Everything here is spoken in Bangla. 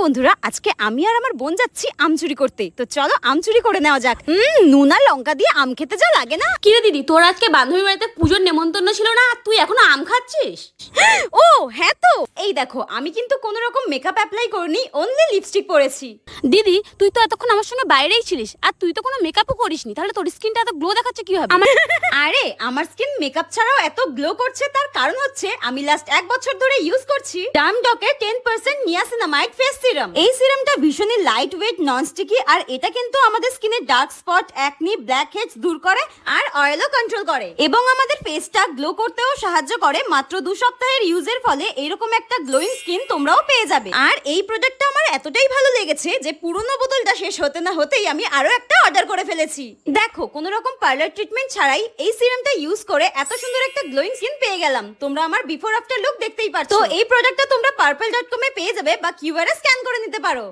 বন্ধুরা, আজকে আমি আর আমার বোন যাচ্ছি আম চুরি করতে। তো চলো আম চুরি করে নেওয়া যাক। নুন আর লঙ্কা দিয়ে আম খেতে যা লাগে না। কিরে দিদি, তোর আজকে বান্ধবী বাড়িতে পুজোর নেমন্তন্ন ছিল না, তুই এখনো আম খাচ্ছিস? ও হ্যাঁ, তো এই দেখো, আমি কিন্তু কোনো রকম মেকআপ অ্যাপ্লাই করিনি, অনলি লিপস্টিক পরেছি। দিদি, তুই তো এতক্ষণ আমার সঙ্গে বাইরেই ছিলিস, আর তুই তো কোনো মেকআপও করিসনি, তাহলে তোর স্কিনটা এত গ্লো দেখাচ্ছে কিভাবে? আরে আমার স্কিন মেকআপ ছাড়াও এত গ্লো করছে, তার কারণ হচ্ছে আমি লাস্ট 1 বছর ধরে ইউজ করছি ডার্মডকের 10% নিয়াসিনামাইড ফেস সিরাম। এই সিরামটা ভীষণই লাইট ওয়েট, নন স্টিকি, আর এটা কিন্তু আমাদের স্কিনের dark spot, acne, blackheads দূর করে আর অয়েলও কন্ট্রোল করে, এবং আমাদের ফেসটা গ্লো করতেও সাহায্য করে। মাত্র 2 সপ্তাহের ইউজের ফলে এরকম একটা গ্লোয়িং স্কিন তোমরাও পেয়ে যাবে। আর এই প্রোডাক্টটা আমার এতটাই ভালো লেগেছে যে পুরনো বোতলটা শেষ হতে না হতেই আমি আরো একটা অর্ডার করে ফেলেছি। দেখো, কোনো রকম পার্লার ট্রিটমেন্ট ছাড়াই এই সিরামটা ইউজ করে এত সুন্দর একটা গ্লোয়িং স্কিন পেয়ে গেলাম। তোমরা আমার বিফোর আফটার লুক দেখতেই পাচ্ছ। তো এই প্রোডাক্টটা তোমরা purple.com এ পেয়ে যাবে বা কিউআর স্ক্যান করে নিতে পারো।